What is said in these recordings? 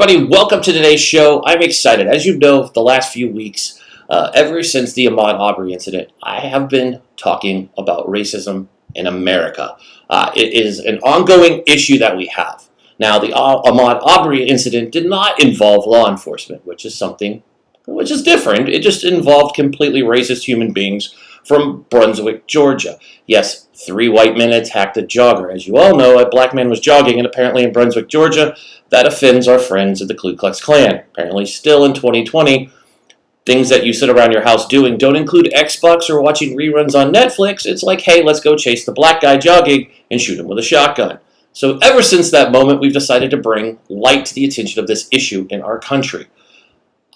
everybody, welcome to today's show. I'm excited. As you know, the last few weeks, ever since the Ahmaud Arbery incident, I have been talking about racism in America. It is an ongoing issue that we have. Now, the Ahmaud Arbery incident did not involve law enforcement, which is different. It just involved completely racist human beings from Brunswick, Georgia. Yes, 3 white men attacked a jogger. As you all know, a black man was jogging, and apparently in Brunswick, Georgia, that offends our friends at the Ku Klux Klan. Apparently still in 2020, things that you sit around your house doing don't include Xbox or watching reruns on Netflix. It's like, hey, let's go chase the black guy jogging and shoot him with a shotgun. So ever since that moment, we've decided to bring light to the attention of this issue in our country.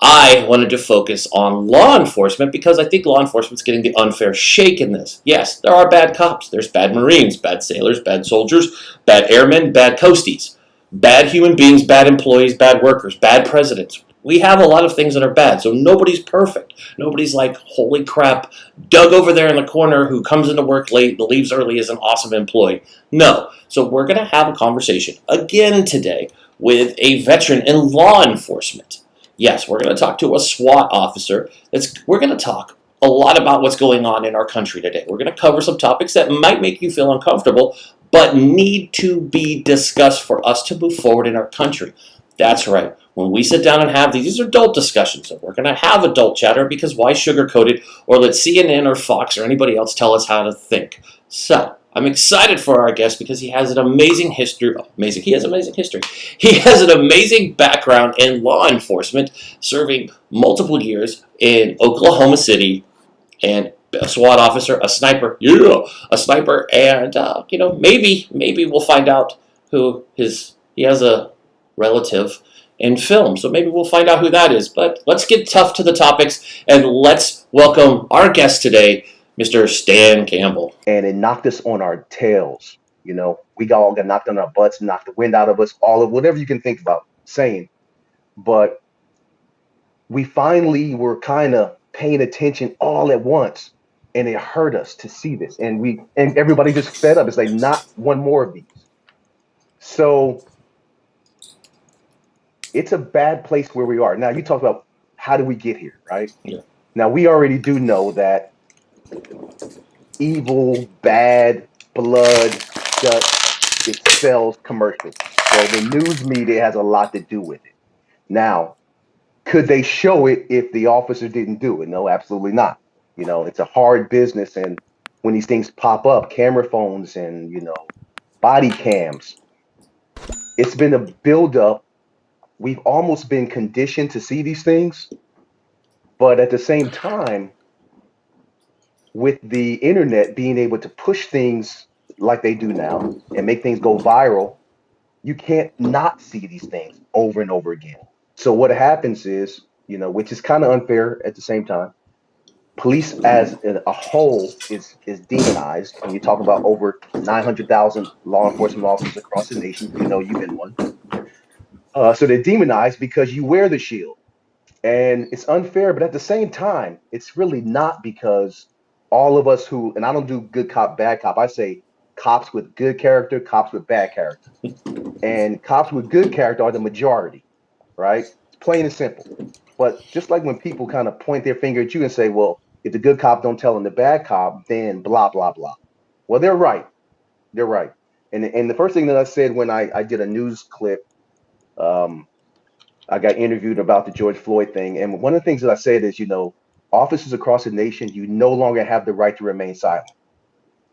I wanted to focus on law enforcement because I think law enforcement's getting the unfair shake in this. Yes, there are bad cops. There's bad Marines, bad sailors, bad soldiers, bad airmen, bad coasties, bad human beings, bad employees, bad workers, bad presidents. We have a lot of things that are bad, so nobody's perfect. Nobody's like, holy crap, Doug over there in the corner who comes into work late and leaves early is an awesome employee. No. So we're going to have a conversation again today with a veteran in law enforcement. Yes, we're going to talk to a SWAT officer. We're going to talk a lot about what's going on in our country today. We're going to cover some topics that might make you feel uncomfortable, but need to be discussed for us to move forward in our country. That's right. When we sit down and have these are adult discussions, and we're going to have adult chatter because why sugarcoat it or let CNN or Fox or anybody else tell us how to think? So, I'm excited for our guest because he has an amazing history. He has amazing history. He has an amazing background in law enforcement, serving multiple years in Oklahoma City, and a SWAT officer, a sniper, and maybe we'll find out who he has a relative in film, so maybe we'll find out who that is. But let's get tough to the topics and let's welcome our guest today, Mr. Stan Campbell. And it knocked us on our tails. We all got knocked on our butts, knocked the wind out of us, all of whatever you can think about saying. But we finally were kind of paying attention all at once, and it hurt us to see this. And everybody just fed up. It's like, not one more of these. So it's a bad place where we are. Now, you talk about how do we get here, right? Yeah. Now, we already do know that evil, bad, blood, guts, it sells commercials. So the news media has a lot to do with it. Now, could they show it if the officer didn't do it? No, absolutely not. It's a hard business, and when these things pop up, camera phones and, body cams, it's been a buildup. We've almost been conditioned to see these things, but at the same time, with the internet being able to push things like they do now and make things go viral, you can't not see these things over and over again. So what happens is, which is kind of unfair at the same time, police as a whole is demonized. And you talk about over 900,000 law enforcement officers across the nation. You've been one. So they're demonized because you wear the shield. And it's unfair, but at the same time, it's really not, because all of us and I don't do good cop, bad cop. I say cops with good character, cops with bad character. And cops with good character are the majority, right? It's plain and simple. But just like when people kind of point their finger at you and say, well, if the good cop don't tell on the bad cop, then blah, blah, blah. Well, they're right. They're right. And the first thing that I said when I did a news clip, I got interviewed about the George Floyd thing. And one of the things that I said is, officers across the nation, you no longer have the right to remain silent.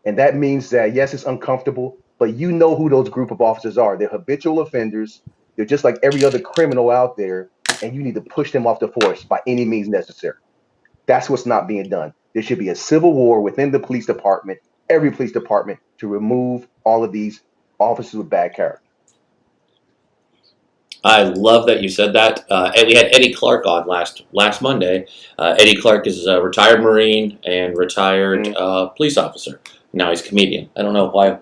And that means that, yes, it's uncomfortable, but you know who those group of officers are. They're habitual offenders. They're just like every other criminal out there, and you need to push them off the force by any means necessary. That's what's not being done. There should be a civil war within the police department, every police department, to remove all of these officers with bad character. I love that you said that. And we had Eddie Clark on last Monday. Eddie Clark is a retired Marine and retired police officer. Now he's a comedian. I don't know why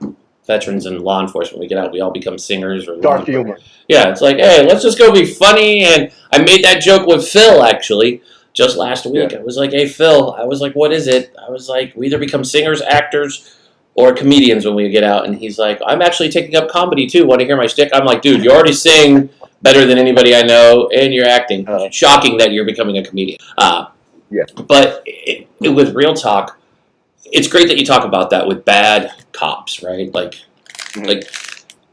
veterans in law enforcement, we get out, we all become singers or dark humor. Yeah, it's like, hey, let's just go be funny. And I made that joke with Phil, actually, just last week. Yeah. I was like, hey, Phil, I was like, what is it? I was like, we either become singers, actors, or comedians when we get out, and he's like, I'm actually taking up comedy too. Want to hear my shtick? I'm like, dude, you already sing better than anybody I know, and you're acting. Shocking that you're becoming a comedian. Yeah. But with real talk, it's great that you talk about that with bad cops, right? Like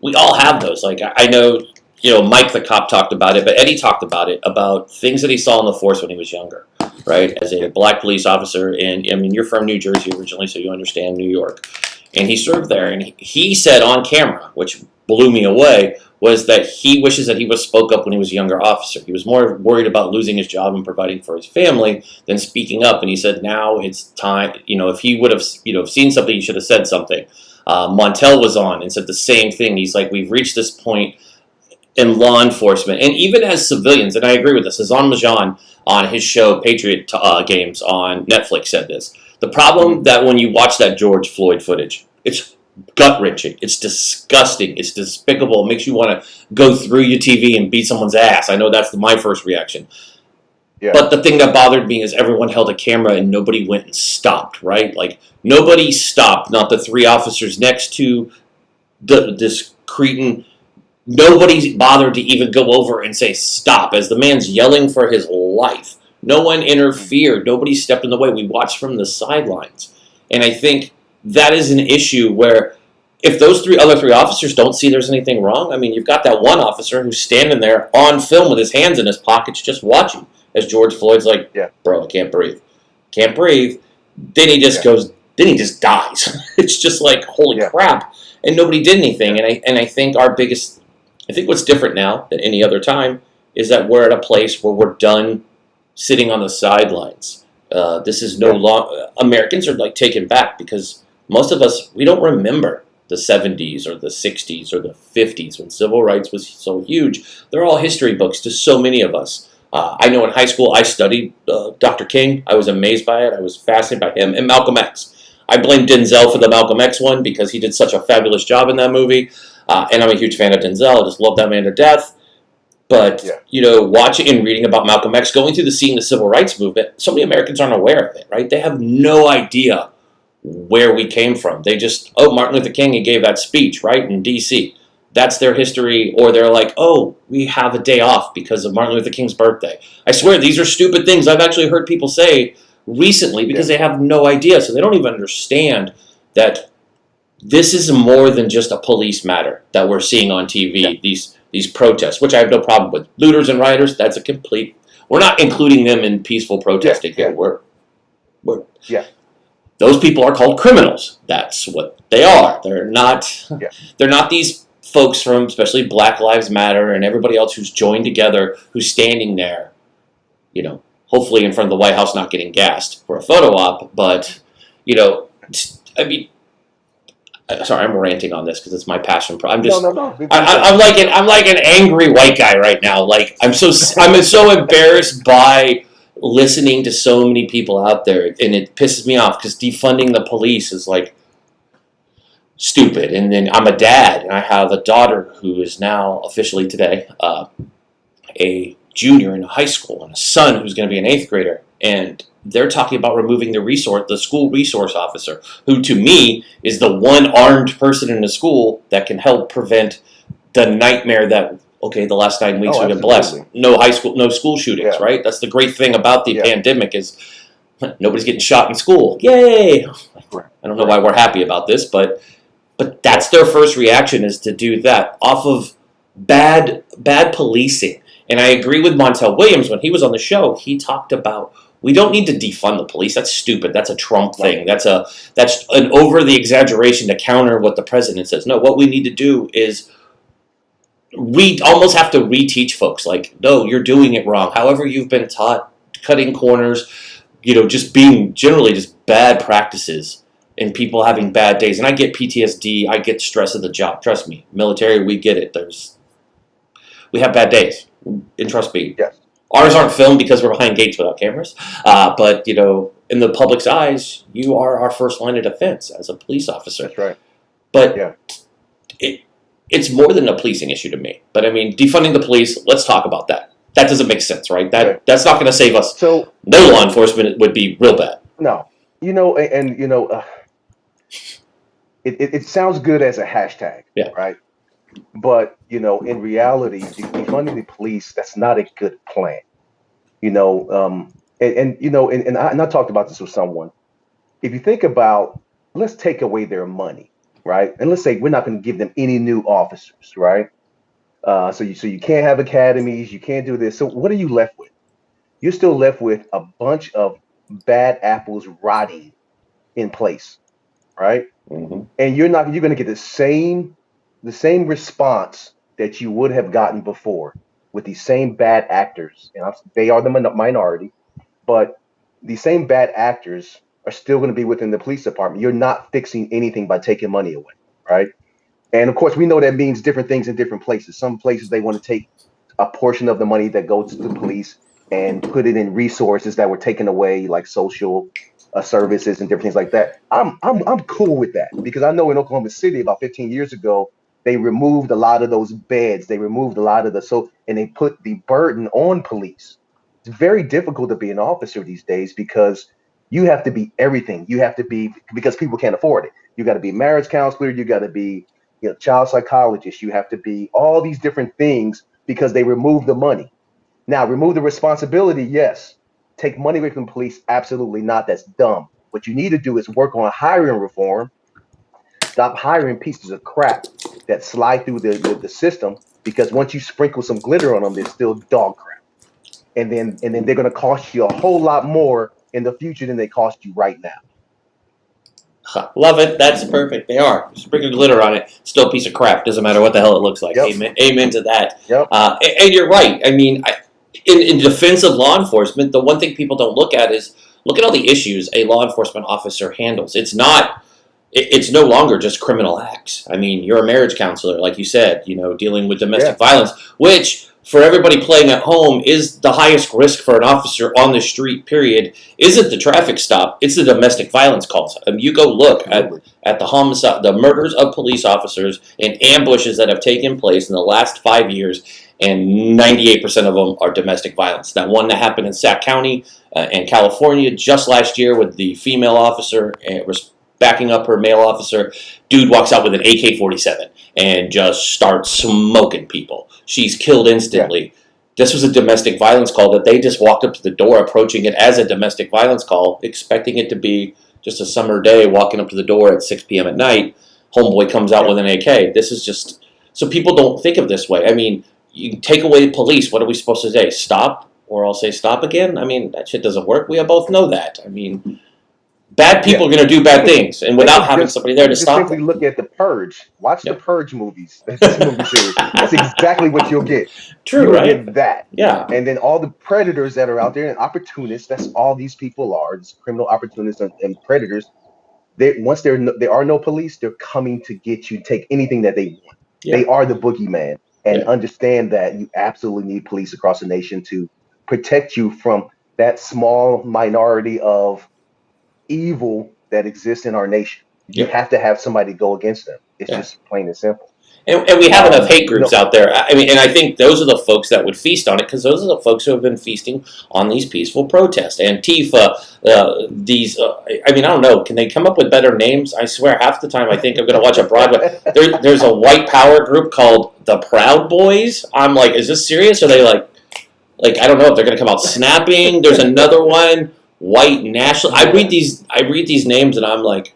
we all have those. Like I know, Mike the cop talked about it, but Eddie talked about it, about things that he saw in the force when he was younger, right? As a black police officer, and I mean, you're from New Jersey originally, so you understand New York. And he served there, and he said on camera, which blew me away, was that he wishes that he was spoke up when he was a younger officer. He was more worried about losing his job and providing for his family than speaking up. And he said now it's time, if he would have, seen something, he should have said something. Montel was on and said the same thing. He's like, we've reached this point in law enforcement, and even as civilians, and I agree with this, Azan Majan on his show Patriot Games on Netflix said this. The problem that when you watch that George Floyd footage, it's gut-wrenching, it's disgusting, it's despicable, it makes you want to go through your TV and beat someone's ass. I know that's my first reaction. Yeah. But the thing that bothered me is everyone held a camera and nobody went and stopped, right? Like, nobody stopped, not the three officers next to this cretin. Nobody bothered to even go over and say stop as the man's yelling for his life. No one interfered. Nobody stepped in the way. We watched from the sidelines. And I think that is an issue where if those other three officers don't see there's anything wrong, I mean, you've got that one officer who's standing there on film with his hands in his pockets just watching as George Floyd's like, bro, I can't breathe. Can't breathe. Then he just goes, then he just dies. It's just like, holy crap. And nobody did anything. And I think I think what's different now than any other time is that we're at a place where we're done sitting on the sidelines. This is no longer, Americans are like taken back because most of us, we don't remember the 70s or the 60s or the 50s when civil rights was so huge. They're all history books to so many of us. I know in high school I studied Dr. King. I was amazed by it. I was fascinated by him. And Malcolm X. I blame Denzel for the Malcolm X one because he did such a fabulous job in that movie. And I'm a huge fan of Denzel. I just love that man to death. But, watching and reading about Malcolm X, going through the civil rights movement, so many Americans aren't aware of it, right? They have no idea where we came from. They just, Martin Luther King, he gave that speech, right, in D.C. That's their history. Or they're like, we have a day off because of Martin Luther King's birthday. I swear, these are stupid things I've actually heard people say recently because they have no idea. So they don't even understand that this is more than just a police matter that we're seeing on TV, these protests, which I have no problem with. Looters and rioters, that's a complete... We're not including them in peaceful protesting here. We're those people are called criminals. That's what they are. They're not these folks from, especially Black Lives Matter and everybody else who's joined together, who's standing there, hopefully in front of the White House not getting gassed for a photo op, but, I mean... Sorry, I'm ranting on this because it's my passion. I'm just, no. I'm like an angry white guy right now. Like I'm so embarrassed by listening to so many people out there, and it pisses me off because defunding the police is like stupid. And then I'm a dad, and I have a daughter who is now officially today a junior in high school, and a son who's going to be an 8th grader, and they're talking about removing the school resource officer, who to me is the one armed person in the school that can help prevent the nightmare that, the last 9 weeks we've been blessed. No school shootings, right? That's the great thing about the pandemic is nobody's getting shot in school. Yay! I don't know why we're happy about this, but that's their first reaction is to do that off of bad policing. And I agree with Montel Williams when he was on the show. He talked about we don't need to defund the police. That's stupid. That's a Trump thing. That's an over the exaggeration to counter what the president says. No, what we need to do is we almost have to reteach folks. Like, no, you're doing it wrong. However you've been taught, cutting corners, just being generally just bad practices and people having bad days. And I get PTSD. I get stress of the job. Trust me, military, we get it. We have bad days. And trust me. Yes. Ours aren't filmed because we're behind gates without cameras. But, in the public's eyes, you are our first line of defense as a police officer. That's right. But it's more than a policing issue to me. But, I mean, defunding the police, let's talk about that. That doesn't make sense, right? That's not going to save us. So, no law enforcement would be real bad. No. it sounds good as a hashtag, Yeah. right? But in reality, defunding the police, that's not a good plan. You know, and I talked about this with someone. If you think about, let's take away their money, right? And let's say we're not going to give them any new officers, right? So you can't have academies, you can't do this. So what are you left with? You're still left with a bunch of bad apples rotting in place, right? Hmm. And you're going to get the same response that you would have gotten before with these same bad actors. And they are the minority, but these same bad actors are still going to be within the police department. You're not fixing anything by taking money away, right? And of course, we know that means different things in different places. Some places they want to take a portion of the money that goes to the police and put it in resources that were taken away, like social services and different things like that. I'm cool with that because I know in Oklahoma City about 15 years ago they removed a lot of those beds. They removed a lot of and they put the burden on police. It's very difficult to be an officer these days because you have to be everything. You have to be because people can't afford it. You got to be marriage counselor. You got to be child psychologist. You have to be all these different things because they remove the money. Now, remove the responsibility, yes. Take money away from the police, absolutely not. That's dumb. What you need to do is work on hiring reform. Stop hiring pieces of crap that slide through the system because once you sprinkle some glitter on them, they're still dog crap. And then they're going to cost you a whole lot more in the future than they cost you right now. Love it. That's perfect. They are. Sprinkle glitter on it. Still a piece of crap. Doesn't matter what the hell it looks like. Yep. Amen. Amen to that. Yep. And you're right. I mean, in defense of law enforcement, the one thing people don't look at is look at all the issues a law enforcement officer handles. It's not. It's no longer just criminal acts. I mean, you're a marriage counselor, like you said. Dealing with domestic violence, which for everybody playing at home is the highest risk for an officer on the street, period, isn't the traffic stop, it's the domestic violence calls. You go look at the homicide, the murders of police officers and ambushes that have taken place in the last 5 years, and 98% of them are domestic violence. That one that happened in Sac County in California just last year with the female officer backing up her male officer, dude walks out with an AK-47 and just starts smoking people. She's killed instantly. Yeah. This was a domestic violence call that they just walked up to the door, approaching it as a domestic violence call, expecting it to be just a summer day, walking up to the door at 6 p.m. at night. Homeboy comes out with an AK. This is just... So people don't think of this way. I mean, you take away police, what are we supposed to say? Stop? Or I'll say stop again? I mean, that shit doesn't work. We both know that. I mean... Bad people are going to do bad things, and without having somebody there to stop them. Simply look at The Purge. Watch The Purge movies. That's movie series. That's exactly what you'll get. True, right? You'll get that. Yeah. And then all the predators that are out there and opportunists. That's all these people are. It's criminal opportunists and predators. Once there are no police, they're coming to get you. Take anything that they want. Yeah. They are the boogeyman, and understand that you absolutely need police across the nation to protect you from that small minority of evil that exists in our nation. You have to have somebody go against them. It's just plain and simple. And we have enough hate groups out there. I mean, and I think those are the folks that would feast on it, because those are the folks who have been feasting on these peaceful protests. Antifa, I mean, I don't know. Can they come up with better names? I swear, half the time I think I'm going to watch a Broadway. There's a white power group called the Proud Boys. I'm like, is this serious? Are they like I don't know if they're going to come out snapping. There's another one. White national. I read these names and I'm like,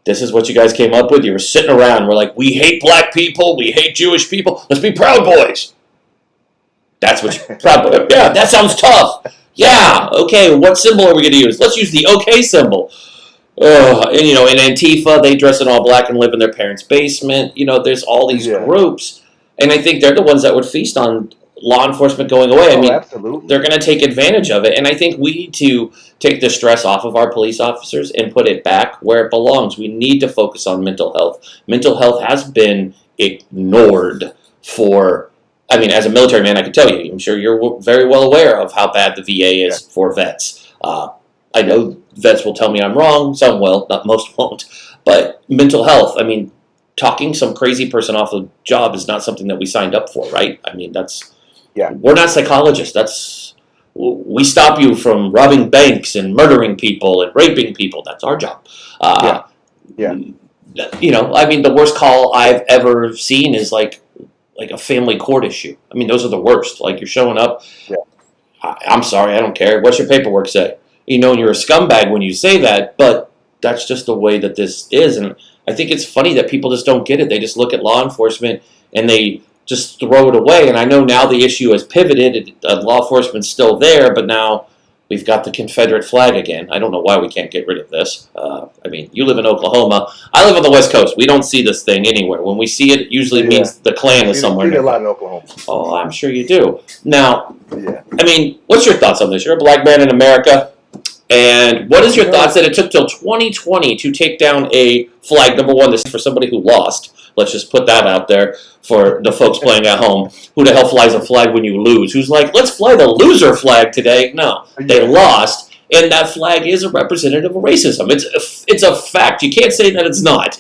this is what you guys came up with? You were sitting around. We're like, we hate black people. We hate Jewish people. Let's be Proud Boys. That's what you Proud Boys. Yeah, that sounds tough. Yeah, okay. What symbol are we going to use? Let's use the OK symbol. And in Antifa, they dress in all black and live in their parents' basement. There's all these groups, and I think they're the ones that would feast on law enforcement going away. I mean, absolutely. They're going to take advantage of it. And I think we need to take the stress off of our police officers and put it back where it belongs. We need to focus on mental health. Mental health has been ignored as a military man, I can tell you, I'm sure you're very well aware of how bad the VA is for vets. I know vets will tell me I'm wrong. Some will, not most won't. But mental health, I mean, talking some crazy person off the job is not something that we signed up for, right? I mean, we're not psychologists. We stop you from robbing banks and murdering people and raping people. That's our job. Yeah. I mean, the worst call I've ever seen is like a family court issue. I mean, those are the worst. Like, you're showing up. Yeah. I'm sorry, I don't care. What's your paperwork say? And you're a scumbag when you say that, but that's just the way that this is. And I think it's funny that people just don't get it. They just look at law enforcement and they just throw it away. And I know now the issue has pivoted. Law enforcement's still there, but now we've got the Confederate flag again. I don't know why we can't get rid of this. I mean, you live in Oklahoma. I live on the West Coast. We don't see this thing anywhere. When we see it, it usually means the Klan is somewhere nearby. nearby. A lot in Oklahoma. Oh, I'm sure you do. Now, Yeah. I mean, what's your thoughts on this? You're a black man in America. And what is your thoughts that it took till 2020 to take down a flag? Number one, this is for somebody who lost. Let's just put that out there for the folks playing at home. Who the hell flies a flag when you lose? Who's like, let's fly the loser flag today? No, they lost, and that flag is a representative of racism. It's a fact. You can't say that it's not.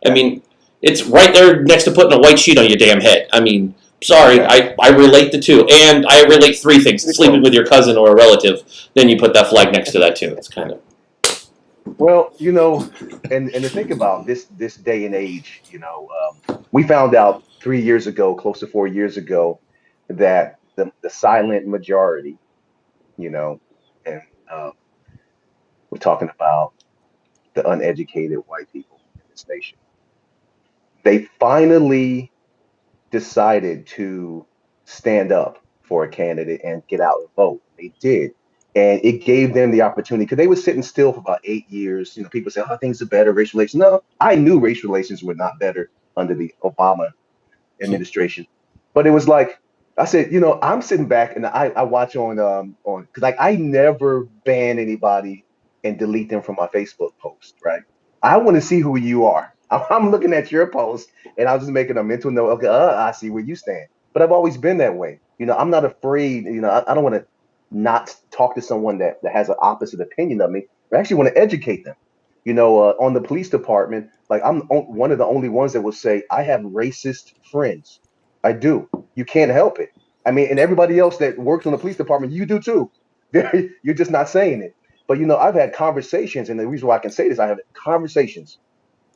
I mean, it's right there next to putting a white sheet on your damn head. I mean, sorry, I relate the two. And I relate three things. Sleeping with your cousin or a relative, then you put that flag next to that too. It's kind of... Well, and to think about this day and age, we found out 3 years ago, close to 4 years ago, that the silent majority, and we're talking about the uneducated white people in this nation, they finally decided to stand up for a candidate and get out and vote. They did. And it gave them the opportunity, because they were sitting still for about 8 years. People say, oh, things are better, race relations. No, I knew race relations were not better under the Obama administration. But it was like, I said, I'm sitting back and I watch on because like I never ban anybody and delete them from my Facebook post, right? I want to see who you are. I'm looking at your post and I was just making a mental note. Okay, I see where you stand. But I've always been that way. I'm not afraid. I don't want to not talk to someone that has an opposite opinion of me. I actually want to educate them. On the police department, like I'm one of the only ones that will say I have racist friends. I do. You can't help it. I mean, and everybody else that works on the police department, you do too. You're just not saying it. But I've had conversations, and the reason why I can say this, I have conversations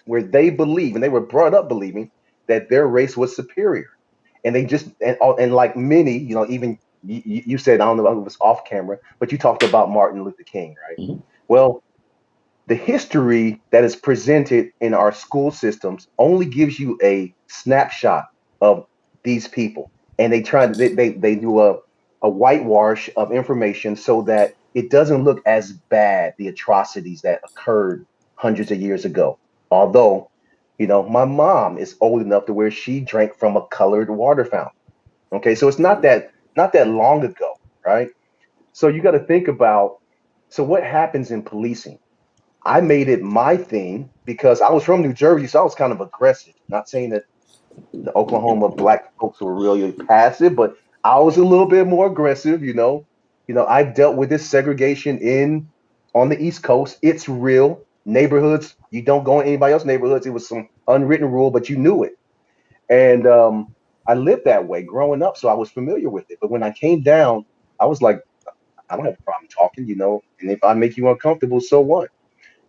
where they believe, and they were brought up believing that their race was superior, and they just and like many, even you said, I don't know if it was off camera, but you talked about Martin Luther King, right? Mm-hmm. Well, the history that is presented in our school systems only gives you a snapshot of these people, and they do a whitewash of information so that it doesn't look as bad, the atrocities that occurred hundreds of years ago. Although, my mom is old enough to where she drank from a colored water fountain. Okay, so it's not that long ago, right? So you got to think about, so what happens in policing? I made it my thing because I was from New Jersey, so I was kind of aggressive. Not saying that the Oklahoma black folks were really passive, but I was a little bit more aggressive. I've dealt with this segregation on the East Coast. It's real. Neighborhoods, you don't go in anybody else's neighborhoods. It was some unwritten rule, but you knew it. And I lived that way growing up, so I was familiar with it. But when I came down, I was like, I don't have a problem talking, and if I make you uncomfortable, so what?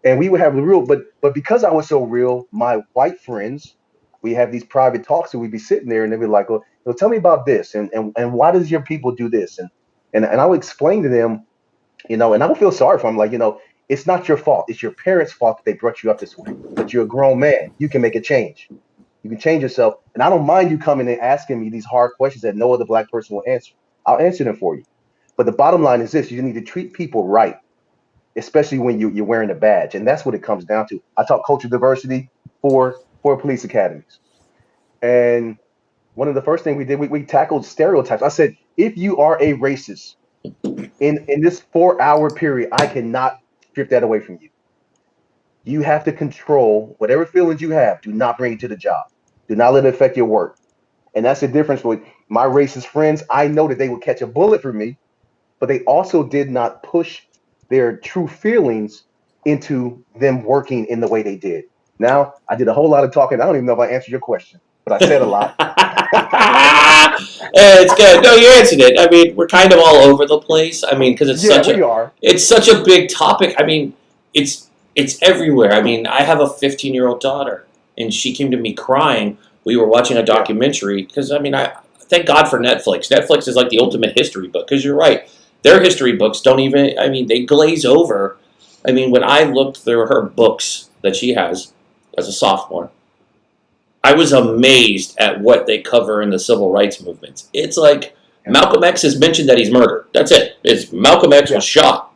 And we would have the real, but because I was so real, my white friends, we have these private talks, and we'd be sitting there, and they'd be like, "Well, tell me about this, and why does your people do this?" And I would explain to them, and I would feel sorry for them, like, it's not your fault, it's your parents' fault that they brought you up this way. But you're a grown man, you can make a change, you can change yourself, and I don't mind you coming and asking me these hard questions that no other black person will answer. I'll answer them for you. But the bottom line is this: you need to treat people right, especially when you're wearing a badge. And that's what it comes down to. I taught cultural diversity for police academies. And one of the first things we did, we tackled stereotypes. I said, if you are a racist in this 4-hour period, I cannot strip that away from you. You have to control whatever feelings you have. Do not bring it to the job. Do not let it affect your work. And that's the difference with my racist friends. I know that they would catch a bullet for me, but they also did not push their true feelings into them working in the way they did. Now, I did a whole lot of talking. I don't even know if I answered your question, but I said a lot. It's good. No, you answered it. I mean, we're kind of all over the place. I mean, because it's such a big topic. I mean, it's it's everywhere. I mean, I have a 15-year-old daughter, and she came to me crying. We were watching a Yeah. documentary because, I mean, I thank God for Netflix. Netflix is like the ultimate history book because you're right. Their history books don't even, I mean, they glaze over. I mean, when I looked through her books that she has as a sophomore, I was amazed at what they cover in the civil rights movements. It's like Yeah. Malcolm X has mentioned that he's murdered. That's it. It's Malcolm X Yeah. was shot,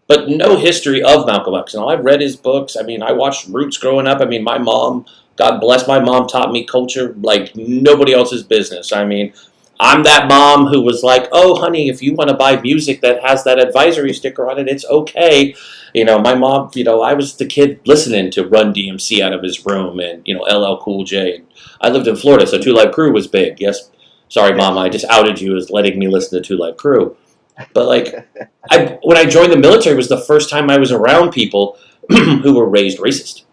but no history of Malcolm X. And I've read his books. I mean, I watched Roots growing up. I mean, my mom, God bless my mom, taught me culture like nobody else's business. I mean, I'm that mom who was like, "Oh, honey, if you want to buy music that has that advisory sticker on it, it's okay." You know, my mom, you know, I was the kid listening to Run DMC out of his room and, you know, LL Cool J. I lived in Florida, so Two Live Crew was big. Yes. Sorry, Yeah. Mama, I just outed you as letting me listen to Two Live Crew. But, like, when I joined the military, it was the first time I was around people who were raised racist.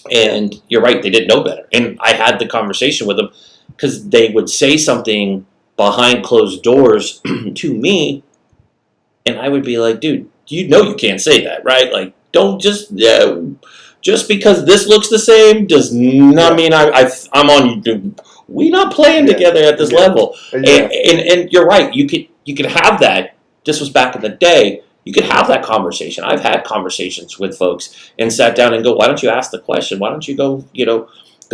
And you're right, they didn't know better. And I had the conversation with them because they would say something behind closed doors to me, and I would be like, dude, you know you can't say that, right? Like, don't just because this looks the same does not Yeah. mean I'm on you. We not playing Yeah. together at this Yeah. level. Yeah. And you're right. You could have that. This was back in the day. You could have that conversation. I've had conversations with folks and sat down and go, why don't you ask the question? Why don't you go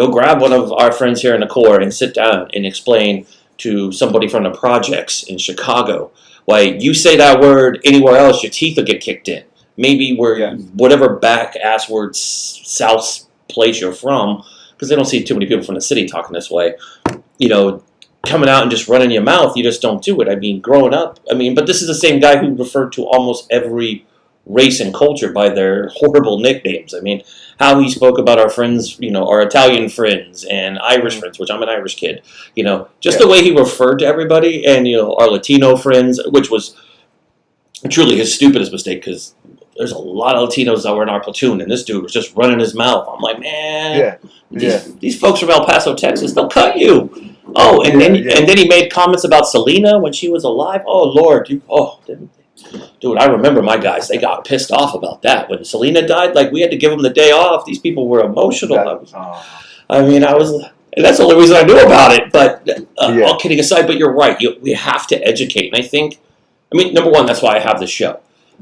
grab one of our friends here in the Corps and sit down and explain to somebody from the projects in Chicago why you say that word anywhere else, your teeth will get kicked in. Maybe where Yeah. whatever back ass word south place you're from, because they don't see too many people from the city talking this way. You know, coming out and just running your mouth, you just don't do it. I mean, growing up, but this is the same guy who referred to almost every race and culture by their horrible nicknames. I mean, how he spoke about our friends, you know, our Italian friends and Irish friends, which I'm an Irish kid, you know, just Yeah. the way he referred to everybody and, you know, our Latino friends, which was truly his stupidest mistake because there's a lot of Latinos that were in our platoon and this dude was just running his mouth. I'm like, man, Yeah. Yeah. these folks from El Paso, Texas, they'll cut you. Oh, and Yeah. then he made comments about Selena when she was alive. Oh Lord, dude, I remember my guys. They got pissed off about that when Selena died. Like we had to give them the day off. These people were emotional. And that's the only reason I knew about it. But Yeah. all kidding aside, but you're right. We have to educate, and I think, number one, that's why I have this show.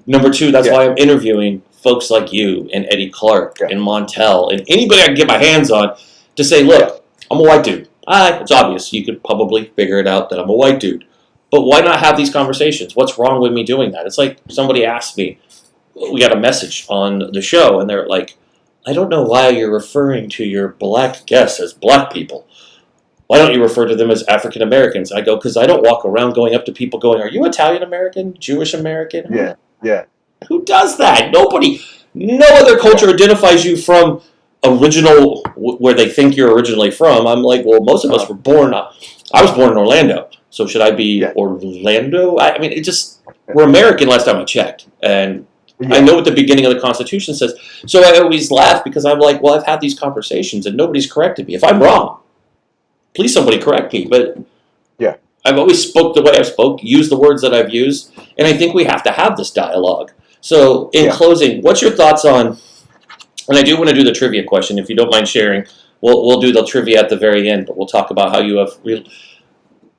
Number two, that's Yeah. why I'm interviewing folks like you and Eddie Clark Yeah. and Montel and anybody I can get my hands on to say, look, Yeah. I'm a white dude. It's obvious. You could probably figure it out that I'm a white dude. But why not have these conversations? What's wrong with me doing that? It's like somebody asked me, we got a message on the show, and they're like, I don't know why you're referring to your black guests as black people. Why don't you refer to them as African Americans? I go, because I don't walk around going up to people going, are you Italian American? Jewish American? Yeah. Yeah. Who does that? Nobody. No other culture identifies you from original, where they think you're originally from. I'm like, well, most of us were born, I was born in Orlando. So should I be Yeah. Orlando? We're American last time I checked. And Yeah. I know what the beginning of the Constitution says. So I always laugh because I'm like, well, I've had these conversations and nobody's corrected me. If I'm wrong, please somebody correct me. But Yeah. I've always spoke the way I've spoke, used the words that I've used, and I think we have to have this dialogue. So in closing, what's your thoughts on, and I do want to do the trivia question, if you don't mind sharing. We'll do the trivia at the very end, but we'll talk about how you have,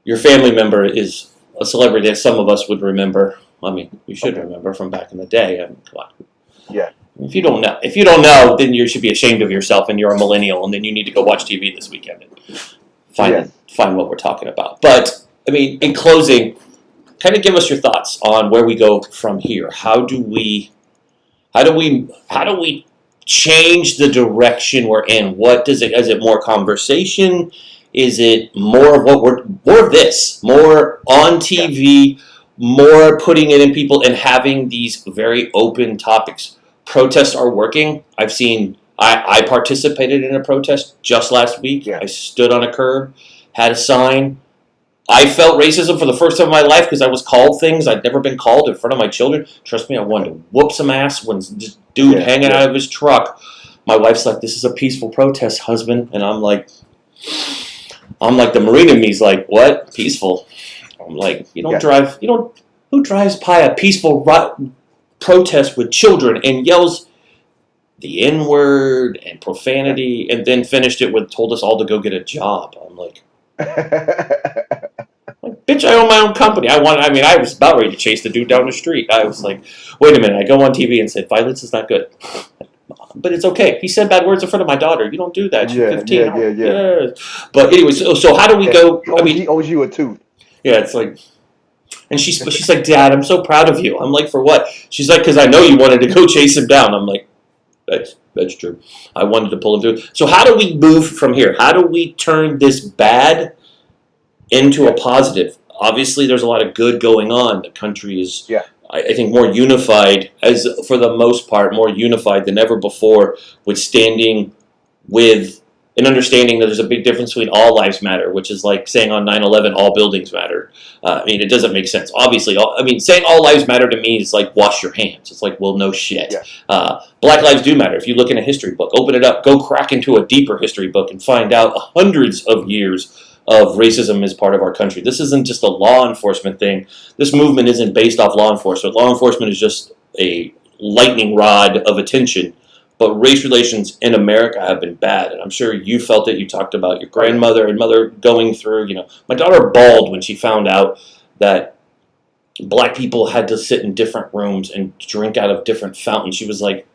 your family member is a celebrity that some of us would remember. You should remember from back in the day. Come on. Yeah. If you don't know, then you should be ashamed of yourself, and you're a millennial, and then you need to go watch TV this weekend and find what we're talking about. But in closing, kind of give us your thoughts on where we go from here. How do we change the direction we're in? What does it? Is it more conversation? Is it more of this, more on TV, more putting it in people and having these very open topics? Protests are working. I've seen. I participated in a protest just last week. Yeah. I stood on a curb, had a sign. I felt racism for the first time in my life because I was called things I'd never been called in front of my children. Trust me, I wanted to whoop some ass when this dude hanging out of his truck. My wife's like, "This is a peaceful protest, husband," and I'm like the Marine in me's like, "What? Peaceful?" I'm like, who drives by a peaceful protest with children and yells the N word and profanity, and then finished it with told us all to go get a job. I'm like, bitch, I own my own company. I was about ready to chase the dude down the street. I was like, wait a minute. I go on TV and said, violence is not good. But it's okay. He said bad words in front of my daughter. You don't do that. She's 15. Yeah. But anyway, so how do we go? He owes you a tooth. Yeah, it's like, and she's like, Dad, I'm so proud of you. I'm like, for what? She's like, because I know you wanted to go chase him down. I'm like, that's true. I wanted to pull him through. So how do we move from here? How do we turn this bad into a positive? Obviously, there's a lot of good going on. The country is, I think, more unified, as for the most part, more unified than ever before, with standing with an understanding that there's a big difference between all lives matter, which is like saying on 9/11, all buildings matter. It doesn't make sense. Obviously, saying all lives matter to me is like wash your hands. It's like, well, no shit. Black lives do matter. If you look in a history book, open it up, go crack into a deeper history book and find out hundreds of years of racism as part of our country. This isn't just a law enforcement thing. This movement isn't based off law enforcement. Law enforcement is just a lightning rod of attention. But race relations in America have been bad, and I'm sure you felt it. You talked about your grandmother and mother going through. My daughter bawled when she found out that black people had to sit in different rooms and drink out of different fountains. She was like,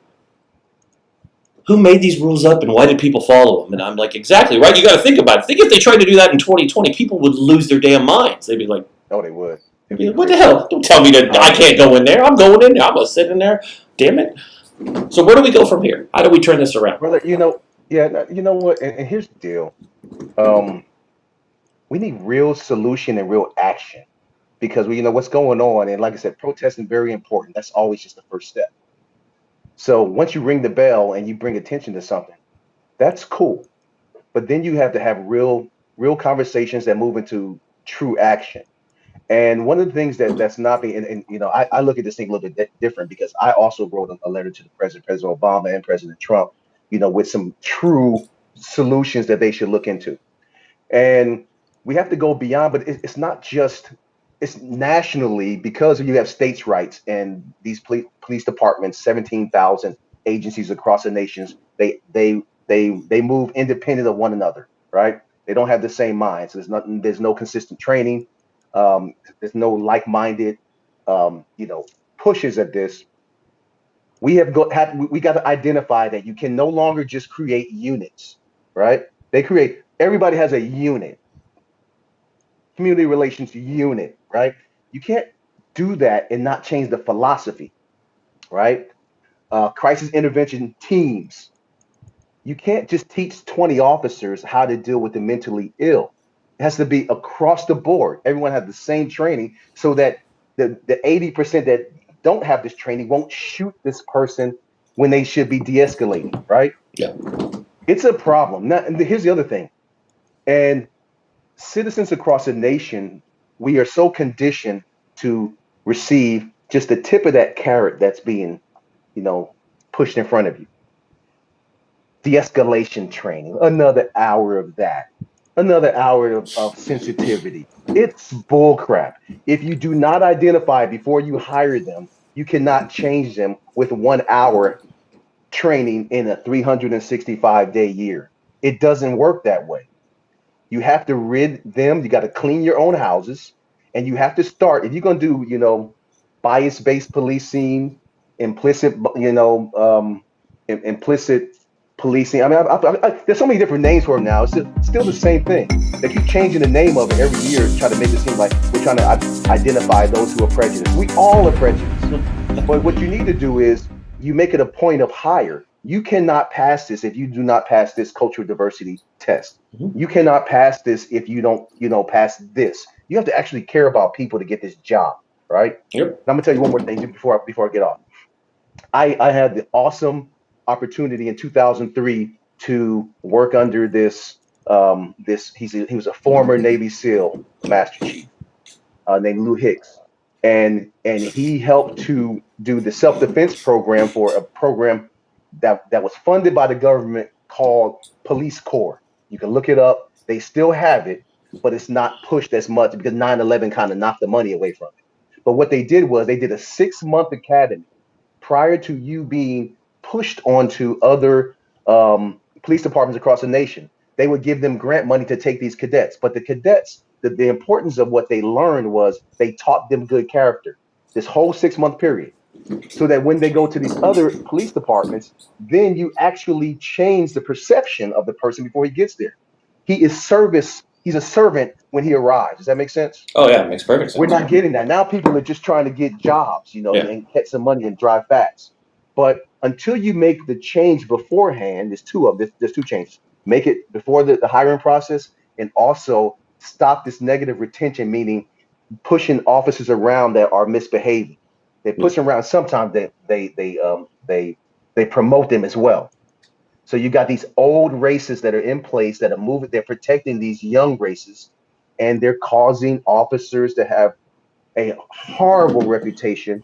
who made these rules up and why did people follow them? And I'm like, exactly, right? You got to think about it. Think if they tried to do that in 2020, people would lose their damn minds. They'd be like, oh, they would. Like, what the hell? Don't tell me that I can't go in there. I'm going in there. I'm going to sit in there. Damn it. So where do we go from here? How do we turn this around? Brother, you know what? And here's the deal. We need real solution and real action because we know what's going on. And like I said, protesting is very important. That's always just the first step. So once you ring the bell and you bring attention to something, that's cool. But then you have to have real conversations that move into true action. And one of the things that's not being, and I look at this thing a little bit different because I also wrote a letter to the President Obama and President Trump, with some true solutions that they should look into. And we have to go beyond, but it's not just, it's nationally because you have states' rights and these police departments, 17,000 agencies across the nations, they move independent of one another, right? They don't have the same minds. There's no consistent training. There's no like-minded, pushes at this. We got to identify that you can no longer just create units, right? Everybody has a unit, community relations unit, right? You can't do that and not change the philosophy, right? Crisis intervention teams. You can't just teach 20 officers how to deal with the mentally ill. It has to be across the board. Everyone has the same training so that the 80% that don't have this training won't shoot this person when they should be de-escalating, right? Yeah. It's a problem. Now, and here's the other thing. And citizens across the nation, we are so conditioned to receive just the tip of that carrot that's being, pushed in front of you. De-escalation training, another hour of that. Another hour of sensitivity. It's bullcrap. If you do not identify before you hire them, you cannot change them with 1 hour training in a 365-day year. It doesn't work that way. You have to rid them. You got to clean your own houses, and you have to start. If you're going to do, bias-based policing, implicit, implicit policing. There's so many different names for them now. It's still the same thing. They keep changing the name of it every year to try to make it seem like we're trying to identify those who are prejudiced. We all are prejudiced. But what you need to do is you make it a point of hire. You cannot pass this if you do not pass this cultural diversity test. Mm-hmm. You cannot pass this if you don't, pass this. You have to actually care about people to get this job, right? Yep. And I'm gonna tell you one more thing before I get off. I had the awesome opportunity in 2003 to work under this. He was a former Navy SEAL Master Chief named Lou Hicks, and he helped to do the self-defense program for a program that was funded by the government called Police Corps. You can look it up. They still have it, but it's not pushed as much because 9/11 kind of knocked the money away from it. But what they did was they did a 6-month academy prior to you being pushed onto other police departments across the nation. They would give them grant money to take these cadets, but the cadets, the importance of what they learned was they taught them good character this whole 6 month period, so that when they go to these other police departments, then you actually change the perception of the person before he gets there. He is service. He's a servant when he arrives. Does that make sense? Oh yeah, it makes perfect We're sense. not getting that now. People are just trying to get jobs, Yeah. and get some money and drive fast. But until you make the change beforehand, there's two changes. Make it before the hiring process, and also stop this negative retention, meaning pushing officers around that are misbehaving. They push them around. Sometimes they promote them as well. So you got these old races that are in place that are moving. They're protecting these young races, and they're causing officers to have a horrible reputation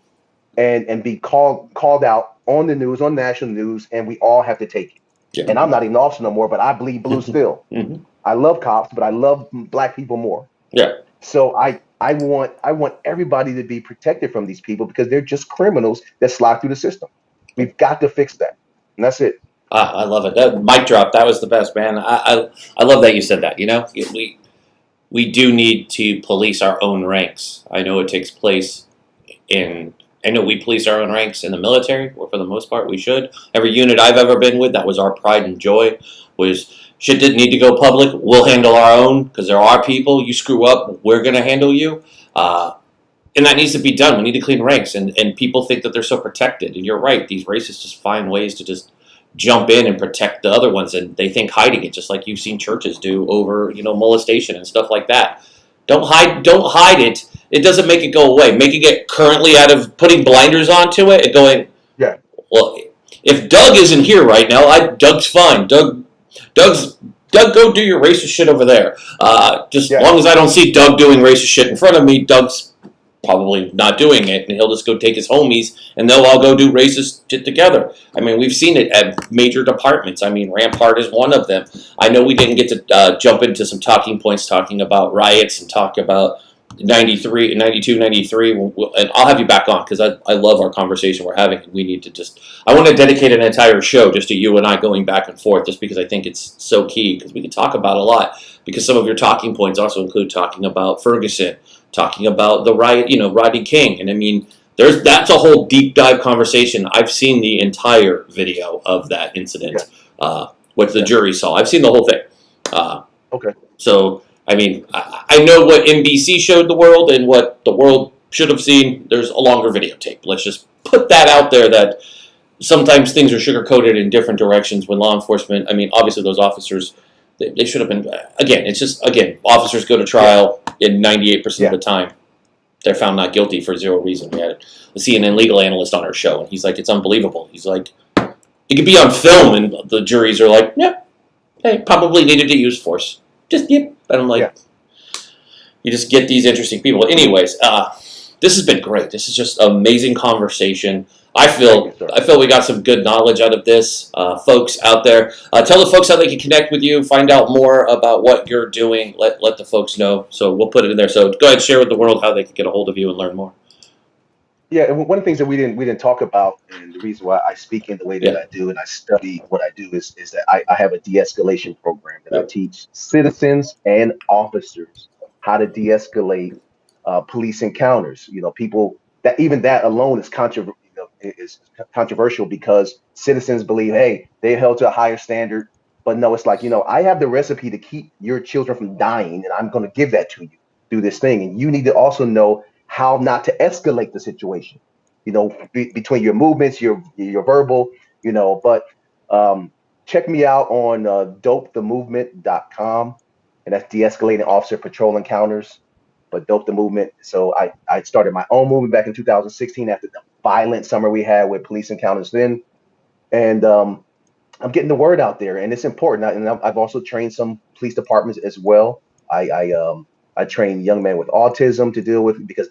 and be called out on the news, on national news, and we all have to take it. Yeah. And I'm not even an officer no more, but I bleed blue still. Mhm. I love cops, but I love black people more. Yeah. So I want everybody to be protected from these people because they're just criminals that slide through the system. We've got to fix that. And that's it. I love it. That mic drop. That was the best, man. I love that you said that. We do need to police our own ranks. I know it takes place in. I know we police our own ranks in the military, or for the most part, we should. Every unit I've ever been with, that was our pride and joy. Was shit didn't need to go public. We'll handle our own because there are people. You screw up, we're gonna handle you. And that needs to be done. We need to clean ranks, and people think that they're so protected. And you're right; these racists just find ways to just jump in and protect the other ones, and they think hiding it, just like you've seen churches do over molestation and stuff like that. Don't hide it. It doesn't make it go away. Making it currently out of putting blinders onto it and going, Yeah. well, if Doug isn't here right now, Doug's fine. Doug, go do your racist shit over there. Just as long as I don't see Doug doing racist shit in front of me, Doug's probably not doing it, and he'll just go take his homies, and they'll all go do racist shit together. I mean, we've seen it at major departments. I mean, Rampart is one of them. I know we didn't get to jump into some talking points talking about riots and talk about 93, 92, 93, and I'll have you back on because I love our conversation we're having. We need to I want to dedicate an entire show just to you and I going back and forth just because I think it's so key because we can talk about a lot because some of your talking points also include talking about Ferguson, talking about the riot, Rodney King, and I mean, that's a whole deep dive conversation. I've seen the entire video of that incident, what the jury saw. I've seen the whole thing. Okay. So, I mean, I know what NBC showed the world and what the world should have seen. There's a longer videotape. Let's just put that out there that sometimes things are sugar-coated in different directions when law enforcement, I mean, obviously those officers, they should have been, again, officers go to trial in 98% of the time. They're found not guilty for zero reason. We had a CNN legal analyst on our show, and he's like, it's unbelievable. He's like, it could be on film, and the juries are like, yeah, they probably needed to use force. Just, yep. And I'm like, you just get these interesting people. Anyways, this has been great. This is just amazing conversation. I feel we got some good knowledge out of this. Folks out there, tell the folks how they can connect with you, find out more about what you're doing. Let the folks know. So we'll put it in there. So go ahead and share with the world how they can get a hold of you and learn more. Yeah, and one of the things that we didn't talk about, and the reason why I speak in the way that I do, and I study what I do, is that I have a de-escalation program that I teach citizens and officers how to de-escalate police encounters. People that even that alone is controversial because citizens believe, hey, they're held to a higher standard, but no, it's like I have the recipe to keep your children from dying, and I'm going to give that to you through this thing, and you need to also know how not to escalate the situation, between your movements, your verbal, but check me out on dopethemovement.com, and that's de-escalating officer patrol encounters, but dope the movement. So I started my own movement back in 2016 after the violent summer we had with police encounters then. And I'm getting the word out there, and it's important. And I've also trained some police departments as well. I train young men with autism to deal with because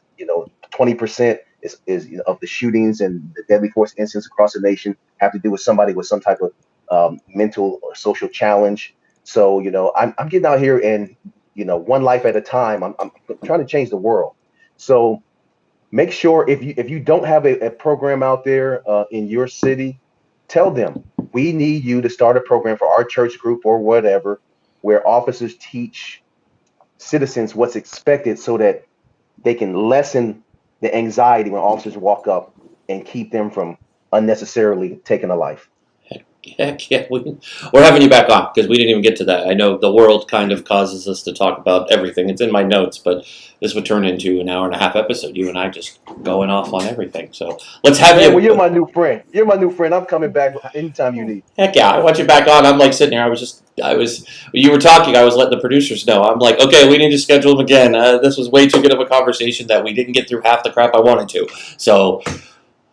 20% is of the shootings and the deadly force incidents across the nation have to do with somebody with some type of mental or social challenge. So I'm getting out here and one life at a time. I'm trying to change the world. So make sure if you don't have a program out there in your city, tell them, we need you to start a program for our church group or whatever, where officers teach citizens what's expected so that they can lessen the anxiety when officers walk up and keep them from unnecessarily taking a life. Heck yeah, we're having you back on because we didn't even get to that. I know the world kind of causes us to talk about everything. It's in my notes, but this would turn into an hour and a half episode. You and I just going off on everything. So let's have you. Well, you're my new friend. You're my new friend. I'm coming back anytime you need. Heck yeah, I want you back on. I'm like sitting here. You were talking. I was letting the producers know. I'm like, okay, we need to schedule them again. This was way too good of a conversation that we didn't get through half the crap I wanted to. So.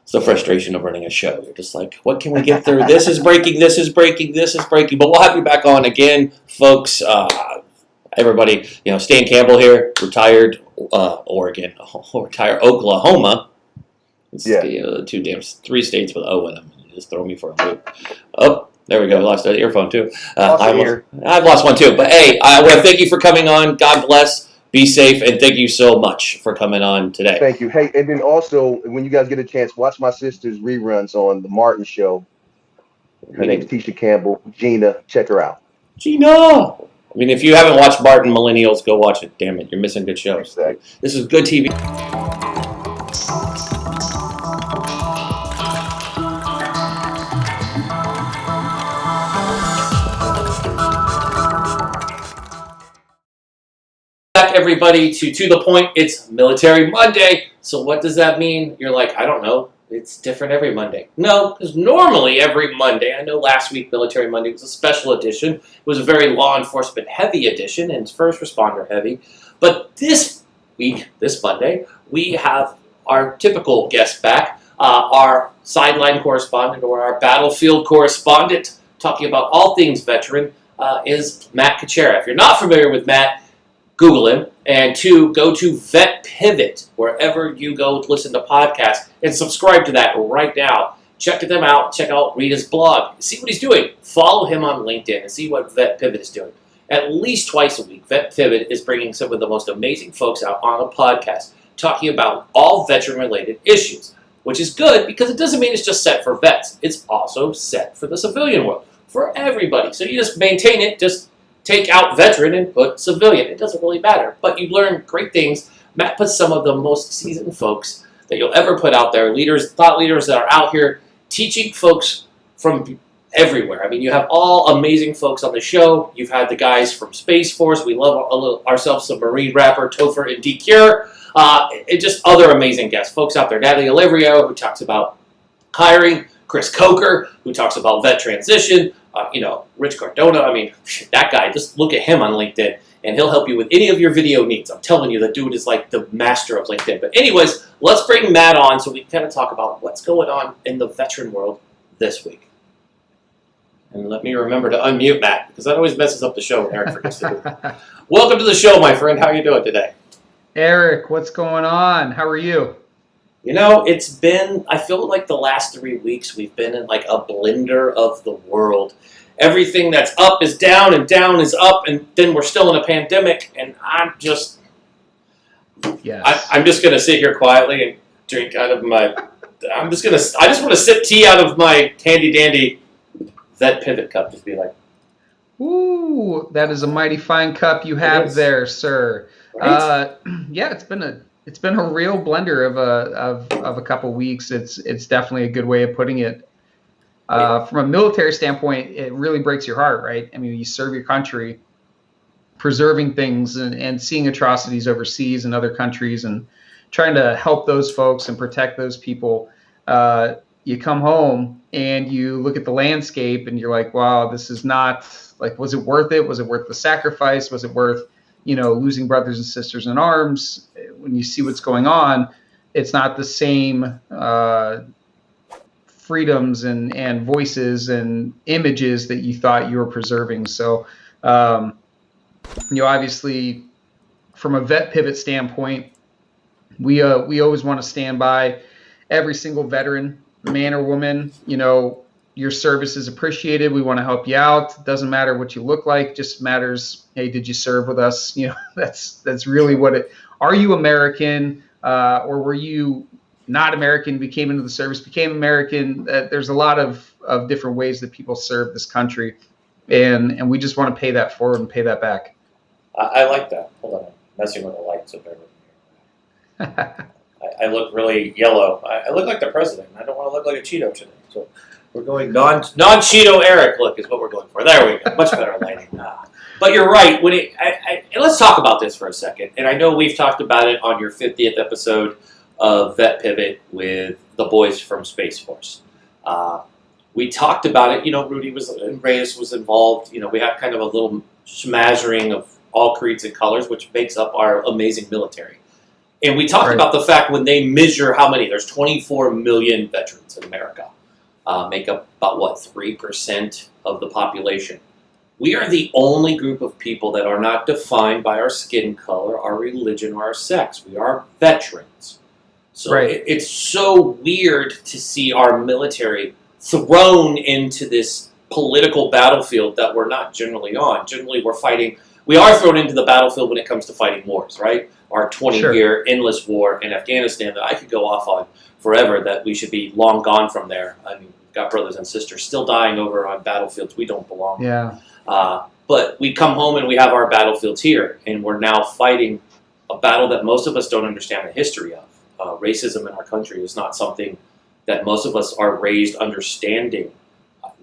It's the frustration of running a show. You're just like, what can we get through? This is breaking, this is breaking, this is breaking. But we'll have you back on again, folks. Everybody, Stan Campbell here, retired Oregon, retired Oklahoma. It's 3 states with O in them. You just throw me for a loop. Oh, there we go. Lost an earphone too. I've lost one too. But hey, I want to thank you for coming on. God bless. Be safe, and thank you so much for coming on today. Thank you. Hey, and then also, when you guys get a chance, watch my sister's reruns on The Martin Show. Her name's Tisha Campbell. Gina, check her out. Gina! I mean, if you haven't watched Martin Millennials, go watch it. Damn it, you're missing good shows. Exactly. This is good TV. Back everybody to the point. It's Military Monday. So what does that mean? You're like, I don't know. It's different every Monday. No, because normally every Monday, I know last week Military Monday was a special edition. It was a very law enforcement heavy edition and first responder heavy. But this week, this Monday, we have our typical guest back, our sideline correspondent or our battlefield correspondent, talking about all things veteran, is Matt Kuchera. If you're not familiar with Matt, Google him, and 2, go to Vet Pivot, wherever you go listen to podcasts, and subscribe to that right now. Check them out. Read his blog. See what he's doing. Follow him on LinkedIn and see what Vet Pivot is doing. At least twice a week, Vet Pivot is bringing some of the most amazing folks out on a podcast, talking about all veteran-related issues, which is good because it doesn't mean it's just set for vets. It's also set for the civilian world, for everybody. So you just maintain it, just take out veteran and put civilian. It doesn't really matter, but you learn great things. Matt puts some of the most seasoned folks that you'll ever put out there, leaders, thought leaders that are out here teaching folks from everywhere. I mean, you have all amazing folks on the show. You've had the guys from Space Force. We love ourselves some Marine rapper, Topher and D-Cure. And just other amazing guests. Folks out there, Natalie Olivero, who talks about hiring, Chris Coker, who talks about vet transition, Rich Cardona. I mean, that guy, just look at him on LinkedIn, and he'll help you with any of your video needs. I'm telling you, that dude is like the master of LinkedIn. But anyways, let's bring Matt on so we can kind of talk about what's going on in the veteran world this week. And let me remember to unmute Matt, because that always messes up the show when Eric forgets to do it. Welcome to the show, my friend. How are you doing today? Eric, what's going on? How are you? I feel like the last 3 weeks we've been in like a blender of the world. Everything that's up is down and down is up, and then we're still in a pandemic, and I'm just going to sit here quietly and drink out of my, I just want to sip tea out of my handy dandy Vet Pivot cup, just be like, ooh, that is a mighty fine cup you have there, sir. Right? It's been a real blender of a couple weeks. It's definitely a good way of putting it. From a military standpoint, it really breaks your heart, right? I mean, you serve your country, preserving things and seeing atrocities overseas in other countries and trying to help those folks and protect those people. You come home and you look at the landscape and you're like, wow, this is not, like, was it worth it? Was it worth the sacrifice? Was it worth, losing brothers and sisters in arms? When you see what's going on, it's not the same freedoms and voices and images that you thought you were preserving. So, obviously, from a Vet Pivot standpoint, we always want to stand by every single veteran, man or woman. Your service is appreciated. We want to help you out. It doesn't matter what you look like. Just matters, hey, did you serve with us? That's really what it. Are you American, or were you not American? Came into the service, became American. There's a lot of of different ways that people serve this country, and we just want to pay that forward and pay that back. I like that. Hold on, I'm messing with the lights so bear with me. I look really yellow. I look like the president. I don't want to look like a Cheeto today. So we're going non-Cheeto Eric look is what we're going for. There we go. Much better lighting. But you're right. Let's talk about this for a second. And I know we've talked about it on your 50th episode of Vet Pivot with the boys from Space Force. We talked about it. Rudy and Reyes was involved. We had kind of a little smattering of all creeds and colors, which makes up our amazing military. And we talked about the fact when they measure how many, there's 24 million veterans in America, make up about, 3% of the population. We are the only group of people that are not defined by our skin color, our religion, or our sex. We are veterans. So it's so weird to see our military thrown into this political battlefield that we're not generally on. Generally, we are thrown into the battlefield when it comes to fighting wars, right? Our 20-year endless war in Afghanistan that I could go off on forever, that we should be long gone from there. I mean, we've got brothers and sisters still dying over on battlefields we don't belong. Yeah. But we come home and we have our battlefields here, and we're now fighting a battle that most of us don't understand the history of. Racism in our country is not something that most of us are raised understanding.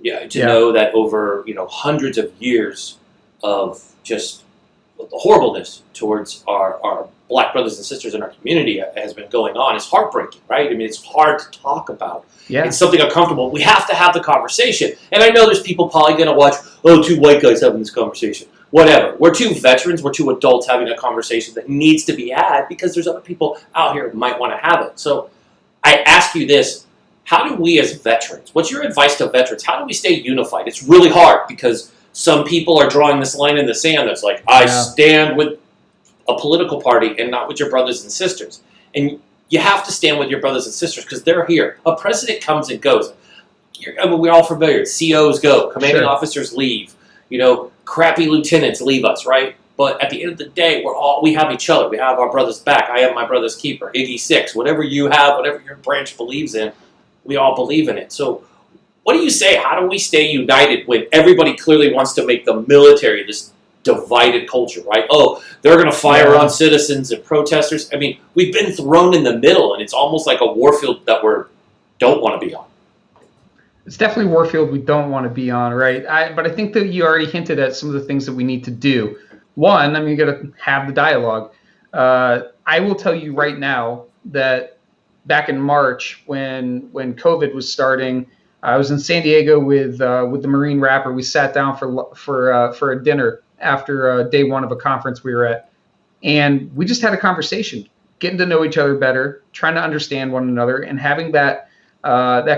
Know that over hundreds of years of just the horribleness towards our black brothers and sisters in our community has been going on is heartbreaking, right? I mean, it's hard to talk about. Yeah. It's something uncomfortable. We have to have the conversation. And I know there's people probably going to watch, two white guys having this conversation. Whatever. We're two veterans. We're two adults having a conversation that needs to be had because there's other people out here who might want to have it. So I ask you this. How do we as veterans, what's your advice to veterans? How do we stay unified? It's really hard because some people are drawing this line in the sand that's like, I stand with a political party and not with your brothers and sisters. And you have to stand with your brothers and sisters because they're here. A president comes and goes. We're all familiar. COs go. Commanding officers leave. Crappy lieutenants leave us, right? But at the end of the day, we have each other. We have our brother's back. I am my brother's keeper. Iggy 6. Whatever you have, whatever your branch believes in, we all believe in it. So what do you say? How do we stay united when everybody clearly wants to make the military this divided culture, right? They're going to fire on citizens and protesters. I mean, we've been thrown in the middle, and it's almost like a warfield that we don't want to be on. It's definitely warfield we don't want to be on, right? But I think that you already hinted at some of the things that we need to do. One, you got to have the dialogue. I will tell you right now that back in March, when COVID was starting, I was in San Diego with the Marine Rapper. We sat down for a dinner after day one of a conference we were at, and we just had a conversation, getting to know each other better, trying to understand one another, and having that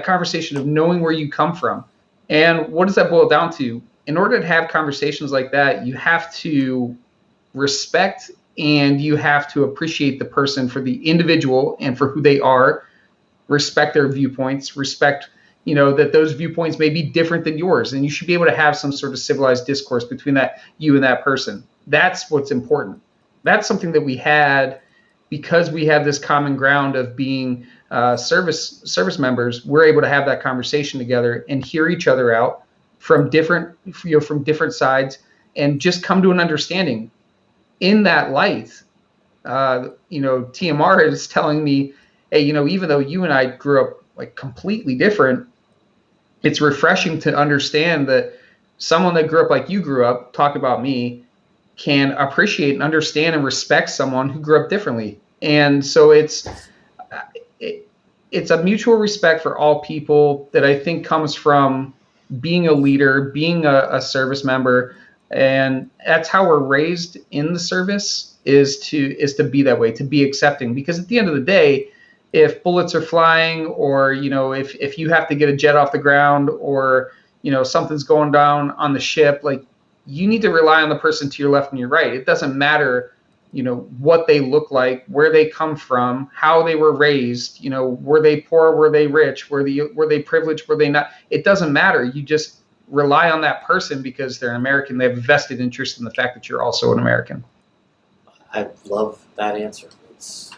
conversation of knowing where you come from. And what does that boil down to? In order to have conversations like that, you have to respect and you have to appreciate the person for the individual and for who they are, respect their viewpoints, respect that those viewpoints may be different than yours, and you should be able to have some sort of civilized discourse between you and that person. That's what's important. That's something that we had because we have this common ground of being service members. We're able to have that conversation together and hear each other out from different sides and just come to an understanding. In that light, TMR is telling me, hey, even though you and I grew up like completely different, it's refreshing to understand that someone that grew up like you grew up, talk about me, can appreciate and understand and respect someone who grew up differently. And so it's a mutual respect for all people that I think comes from being a leader, being a service member. And that's how we're raised in the service, is to be that way, to be accepting. Because at the end of the day, if bullets are flying, or if you have to get a jet off the ground, or something's going down on the ship, like, you need to rely on the person to your left and your right. It doesn't matter what they look like, where they come from, how they were raised, were they poor, were they rich, were they privileged, were they not? It doesn't matter. You just rely on that person because they're an American. They have a vested interest in the fact that you're also an American. I love that answer. It's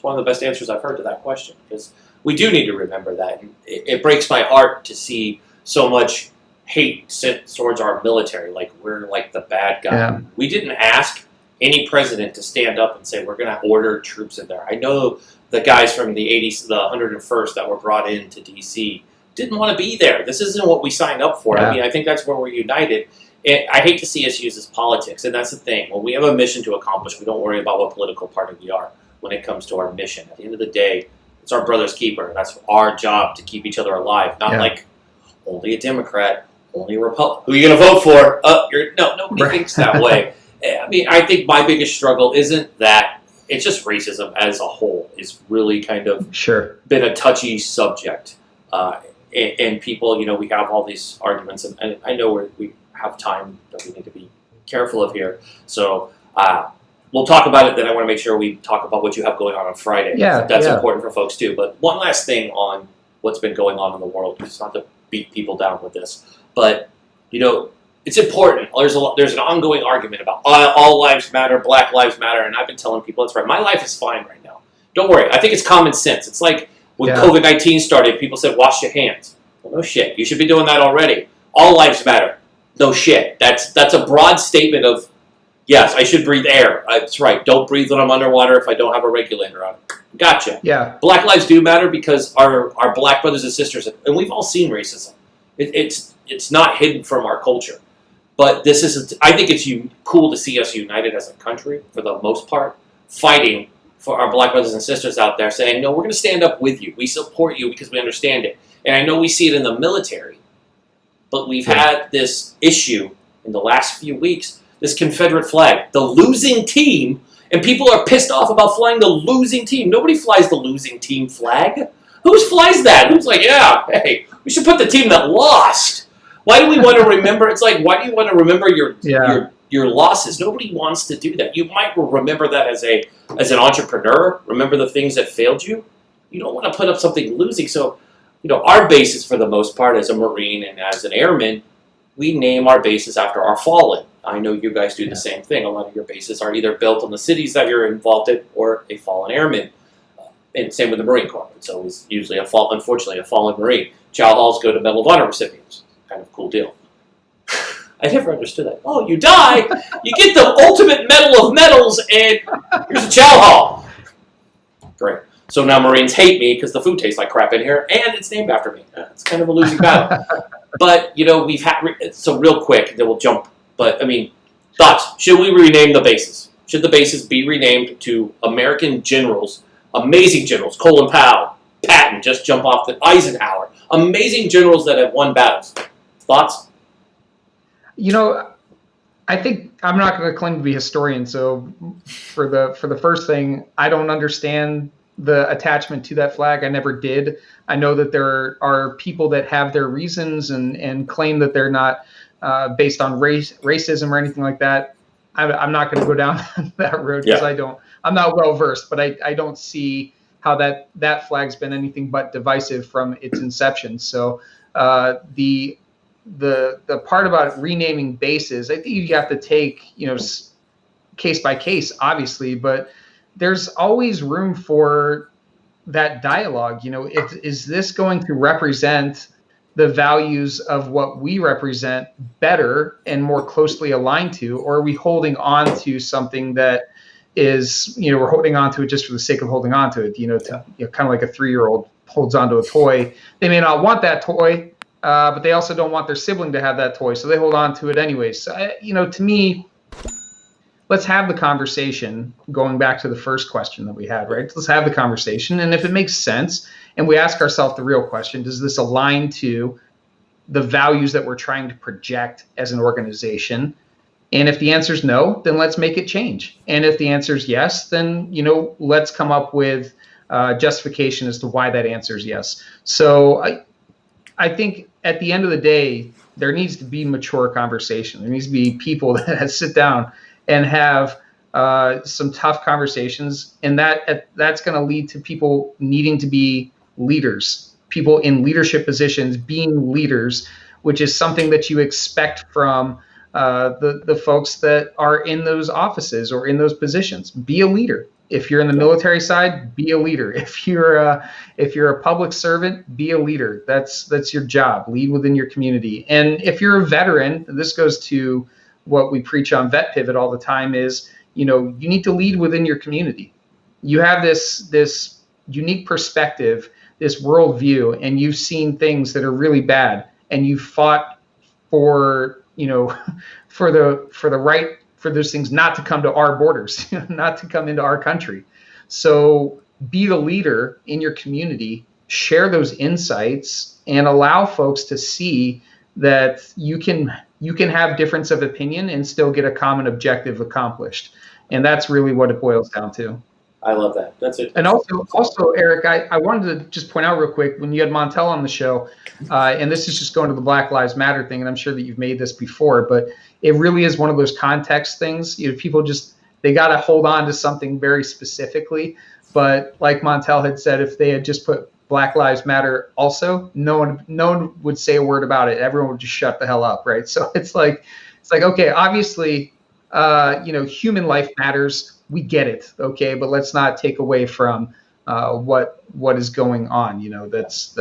one of the best answers I've heard to that question, because we do need to remember that. And it breaks my heart to see so much hate sent towards our military, like we're like the bad guy. Yeah. We didn't ask any president to stand up and say we're going to order troops in there. I know the guys from the 80s, the 101st that were brought into D.C. didn't want to be there. This isn't what we signed up for. Yeah. I mean, I think that's where we're united. And I hate to see us use this politics, and that's the thing. When we have a mission to accomplish, we don't worry about what political party we are when it comes to our mission. At the end of the day, it's our brother's keeper. That's our job to keep each other alive, not like only a Democrat, only a Republican. Who are you going to vote for? Nobody thinks that way. I mean, I think my biggest struggle isn't that. It's just racism as a whole is really kind of been a touchy subject. And people, we have all these arguments, and I know we have time that we need to be careful of here. So we'll talk about it, then I want to make sure we talk about what you have going on Friday. Yeah, That's important for folks too. But one last thing on what's been going on in the world, it's not to beat people down with this, but, it's important. There's an ongoing argument about all lives matter, Black lives matter, and I've been telling people that's right. My life is fine right now. Don't worry. I think it's common sense. It's like when COVID-19 started, people said, wash your hands. Well, no shit. You should be doing that already. All lives matter. No shit. That's a broad statement of, yes, I should breathe air. That's right. Don't breathe when I'm underwater if I don't have a regulator on it. Gotcha. Yeah. Black lives do matter because our Black brothers and sisters, and we've all seen racism. It's not hidden from our culture. But I think it's cool to see us united as a country, for the most part, fighting for our Black brothers and sisters out there, saying, no, we're going to stand up with you. We support you because we understand it. And I know we see it in the military, but we've had this issue in the last few weeks, this Confederate flag, the losing team, and people are pissed off about flying the losing team. Nobody flies the losing team flag. Who flies that? Who's like, yeah, hey, we should put the team that lost. Why do we want to remember? It's like, why do you want to remember your losses? Nobody wants to do that. You might remember that as an entrepreneur. Remember the things that failed you. You don't want to put up something losing. So, our bases for the most part, as a Marine and as an airman, we name our bases after our fallen. I know you guys do the same thing. A lot of your bases are either built on the cities that you're involved in or a fallen airman. And same with the Marine Corps. It's always usually unfortunately, a fallen Marine. Chow halls go to Medal of Honor recipients. Kind of cool deal. I never understood that. Oh, you die, you get the ultimate medal of medals, and here's a chow hall. Great. So now Marines hate me because the food tastes like crap in here, and it's named after me. It's kind of a losing battle. But, we've had, so real quick, then we'll jump. But, thoughts. Should we rename the bases? Should the bases be renamed to American generals, amazing generals, Colin Powell, Patton, just jump off the Eisenhower, amazing generals that have won battles? Thoughts? I think I'm not going to claim to be a historian. So for the first thing, I don't understand the attachment to that flag. I never did. I know that there are people that have their reasons and claim that they're not based on racism or anything like that. I'm not going to go down that road because I'm not well versed, but I don't see how that flag's been anything but divisive from its inception. So the part about renaming bases, I think you have to take, case by case, obviously, but there's always room for that dialogue. Is this going to represent the values of what we represent better and more closely aligned to, or are we holding on to something that is, we're holding on to it just for the sake of holding on to it, kind of like a 3-year-old holds onto a toy. They may not want that toy, but they also don't want their sibling to have that toy, so they hold on to it anyways. So, to me, let's have the conversation, going back to the first question that we had, right? Let's have the conversation, and if it makes sense, and we ask ourselves the real question, does this align to the values that we're trying to project as an organization? And if the answer is no, then let's make it change. And if the answer is yes, then, let's come up with justification as to why that answer is yes. So I think at the end of the day, there needs to be mature conversation. There needs to be people that sit down and have some tough conversations, and that's going to lead to people needing to be leaders, people in leadership positions being leaders, which is something that you expect from the folks that are in those offices or in those positions. Be a leader. If you're in the military side, be a leader. If you're a public servant, be a leader. That's your job. Lead within your community. And if you're a veteran, this goes to what we preach on Vet Pivot all the time is, you need to lead within your community. You have this unique perspective, this worldview, and you've seen things that are really bad, and you fought for those things not to come to our borders, not to come into our country. So be the leader in your community, share those insights, and allow folks to see that you can have difference of opinion and still get a common objective accomplished. And that's really what it boils down to. I love that. That's it. And also, Eric, I wanted to just point out real quick, when you had Montel on the show, and this is just going to the Black Lives Matter thing, and I'm sure that you've made this before, but it really is one of those context things. People they got to hold on to something very specifically. But like Montel had said, if they had just put Black Lives Matter also, no one would say a word about it. Everyone would just shut the hell up, right? So it's like, okay, obviously, human life matters. We get it, okay, but let's not take away from what is going on. That's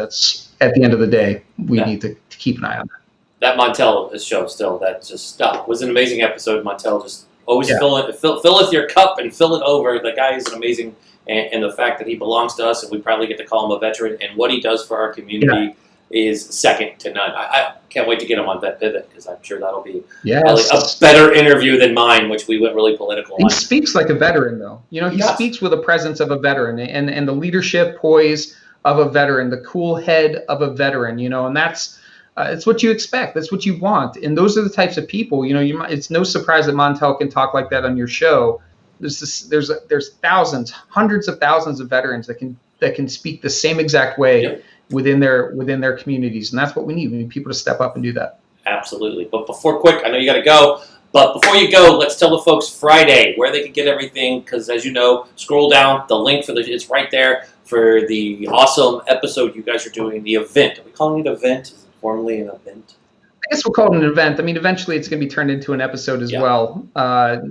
at the end of the day, we need to keep an eye on that. That Montel show still, that just was an amazing episode. Montel just always filleth your cup and fill it over. The guy is an amazing, and the fact that he belongs to us, and we probably get to call him a veteran, and what he does for our community is second to none. I can't wait to get him on Vet Pivot, because I'm sure that'll be probably a better interview than mine, which we went really political on. He speaks like a veteran, though. He speaks with a presence of a veteran and the leadership poise of a veteran, the cool head of a veteran, and that's it's what you expect. That's what you want. And those are the types of people, it's no surprise that Montel can talk like that on your show. There's thousands, hundreds of thousands of veterans that can speak the same exact way within their communities, and that's what we need. We need people to step up and do that. Absolutely. But I know you got to go. But before you go, let's tell the folks Friday where they can get everything, because as you know, scroll down, the link it's right there for the awesome episode you guys are doing, the event. Are we calling it an event? Is it formally an event? I guess we'll call it an event. I mean, eventually it's going to be turned into an episode as well.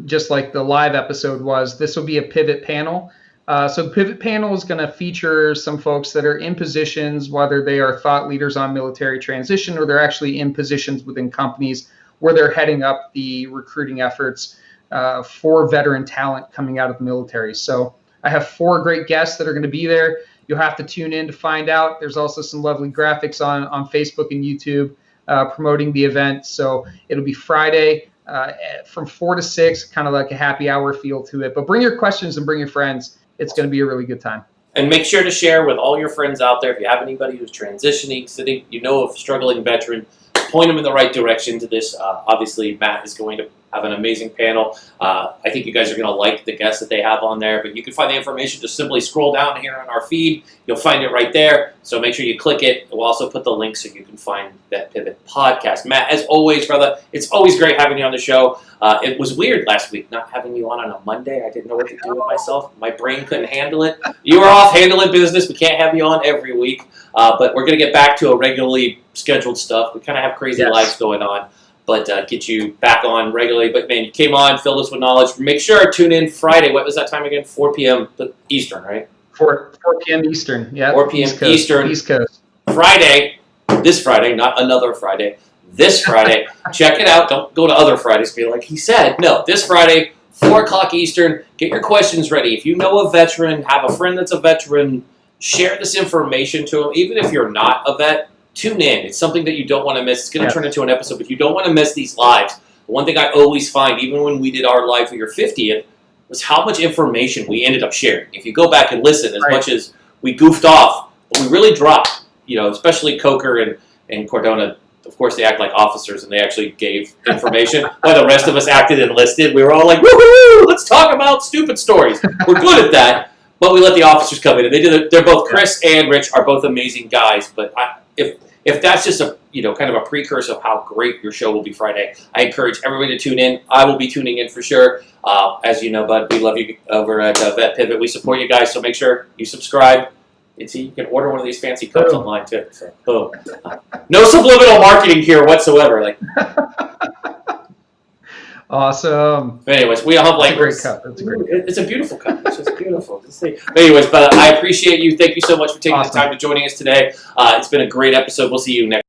Just like the live episode was, this will be a pivot panel. So the pivot panel is going to feature some folks that are in positions, whether they are thought leaders on military transition or they're actually in positions within companies where they're heading up the recruiting efforts for veteran talent coming out of the military. So I have 4 great guests that are going to be there. You'll have to tune in to find out. There's also some lovely graphics on Facebook and YouTube promoting the event. So it'll be Friday from 4 to 6, kind of like a happy hour feel to it. But bring your questions and bring your friends. It's going to be a really good time. And make sure to share with all your friends out there. If you have anybody who's transitioning, sitting, of struggling veteran, point them in the right direction to this. Obviously, Matt is going to have an amazing panel. I think you guys are going to like the guests that they have on there. But you can find the information. Just simply scroll down here on our feed. You'll find it right there. So make sure you click it. We'll also put the link so you can find that Pivot podcast. Matt, as always, brother, it's always great having you on the show. It was weird last week not having you on a Monday. I didn't know what to do with myself. My brain couldn't handle it. You were off handling business. We can't have you on every week. But we're going to get back to a regularly scheduled stuff. We kind of have crazy lives going on. But get you back on regularly. But, man, you came on, filled us with knowledge. Make sure to tune in Friday. What was that time again? 4 p.m. Eastern, right? 4 p.m. Eastern. Yeah. 4 p.m. Eastern. East Coast. Friday. This Friday, not another Friday. This Friday. Check it out. Don't go to other Fridays. Be like he said. No, this Friday, 4 o'clock Eastern. Get your questions ready. If you know a veteran, have a friend that's a veteran, share this information to them. Even if you're not a vet, tune in. It's something that you don't want to miss. It's going to turn into an episode, but you don't want to miss these lives. One thing I always find, even when we did our live for your 50th, was how much information we ended up sharing. If you go back and listen, as much as we goofed off, but we really dropped, especially Coker and Cordona. Of course, they act like officers, and they actually gave information. While the rest of us acted enlisted, we were all like, woohoo, let's talk about stupid stories. We're good at that, but we let the officers come in, and they're both, Chris and Rich are both amazing guys, but if that's just a kind of a precursor of how great your show will be Friday, I encourage everybody to tune in. I will be tuning in for sure. As you know, bud, we love you over at Vet Pivot. We support you guys, so make sure you subscribe. And see, you can order one of these fancy cups online too. So, boom. No subliminal marketing here whatsoever. Awesome. But anyways, we all have That's a great languages. cup. That's a great cup. It's a beautiful cup. It's just beautiful to see. But anyways, but I appreciate you. Thank you so much for taking the Awesome. time to joining us today. It's been a great episode. We'll see you next.